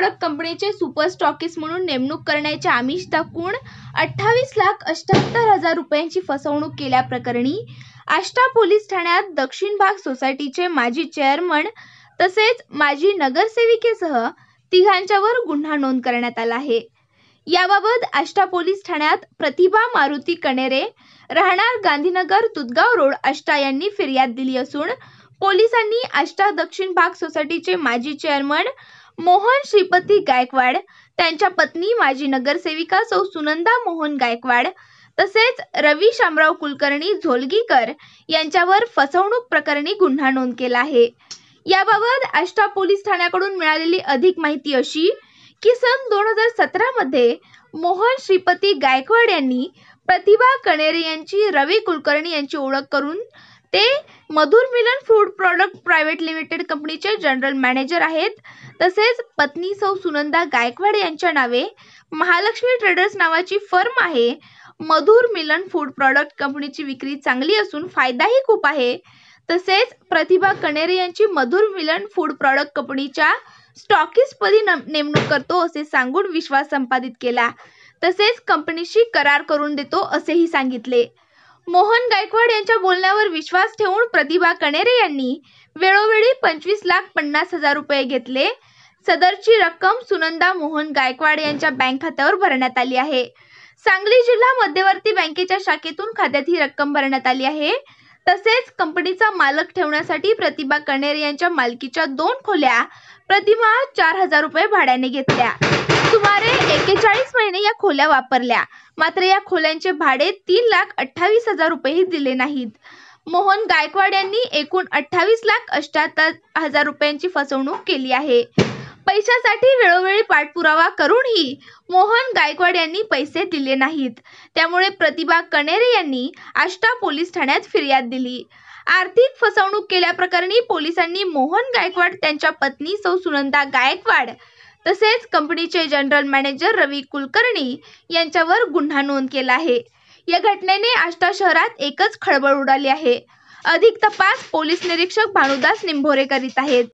Product कंपनीचे super stockist म्हणून नेमणूक करण्याचे आमिष दाखवून 28,78,000 रुपयांची फसवणूक केल्याप्रकरणी आष्टा पोलीस ठाण्यात दक्षिण भाग सोसायटीचे माजी चेअरमन तसेच माजी नगरसेविकेसह तिघांच्यावर गुन्हा नोंद करण्यात आला आहे। याबाबत आष्टा पोलीस ठाण्यात प्रतिभा मारुती कणेरे राहणार गांधीनगर तुतगाव रोड आष्टा यांनी फिर्याद दिली असून पोलिसांनी आष्टा दक्षिण भाग सोसायटीचे माजी चेअरमन मोहन श्रीपती गायकवाड, त्यांच्या पत्नी माजी नगरसेविका सौ सुनंदा मोहन गायकवाड तसेच रवी शामराव कुलकर्णी झोलगीकर यांच्यावर फसवणूक प्रकरणी गुन्हा नोंद केला आहे। याबाबत आष्टा पोलीस ठाण्याकडून मिळालेली अधिक माहिती अशी की सन 2017 मध्ये मोहन श्रीपती गायकवाड यांनी प्रतिभा कणेरे यांची रवी कुलकर्णी यांची ओळख करून ते मधुर मिलन फूड प्रॉडक्ट प्रायव्हेट लिमिटेड कंपनीचे जनरल मॅनेजर आहेत, तसेच पत्नी सौ सुनंदा गायकवाड यांच्या नावे महालक्ष्मी ट्रेडर्स नावाची फर्म आहे। मधुर मिलन फूड प्रॉडक्ट कंपनीची विक्री चांगली असून फायदाही खूप आहे। तसेच प्रतिभा कणेरे यांची मधुर मिलन फूड प्रॉडक्ट कंपनीच्या स्टॉकिस्ट पदी नेमणूक करतो असे सांगून विश्वास संपादित केला, तसेच कंपनीशी करार करून देतो असेही सांगितले। मोहन गायकवाड यांच्या बोलण्यावर विश्वास ठेवून प्रतिभा कणेरे यांनी वेळोवेळी 25,50,000 रुपये घेतले। सदरची रक्कम सुनंदा मोहन गायकवाड यांच्या बँक खात्यावर भरण्यात आली आहे। सांगली जिल्हा मध्यवर्ती बँकेच्या शाखेतून खात्यात ही रक्कम भरण्यात आली आहे। तसेच कंपनीचा मालक ठेवण्यासाठी प्रतिभा कणेरे यांच्या मालकीच्या 2 खोल्या प्रतिमाह 4,000 रुपये भाड्याने घेतल्या। सुमारे 41 महिने या खोल्या वापरल्या, मात्र या खोल्यांचे भाडे 3,28,000 रुपयेही दिले नाहीत। मोहन गायकवाड यांनी एकूण 28,78,000 रुपयांची फसवणूक केली आहे। पैशासाठी वेळोवेळी पाठपुरावा करूनही मोहन गायकवाड यांनी पैसे दिले नाहीत, त्यामुळे प्रतिभा कणेरे यांनी आष्टा पोलीस ठाण्यात फिर्याद दिली। आर्थिक फसवणूक केल्याप्रकरणी पोलिसांनी मोहन गायकवाड, त्यांच्या पत्नी सौ सुनंदा गायकवाड तसेच कंपनीचे जनरल मॅनेजर रवी कुलकर्णी यांच्यावर गुन्हा नोंद केला आहे। या घटनेने आष्टा शहरात एकच खळबळ उडाली आहे। अधिक तपास पोलीस निरीक्षक भानुदास निंभोरे करीत आहेत।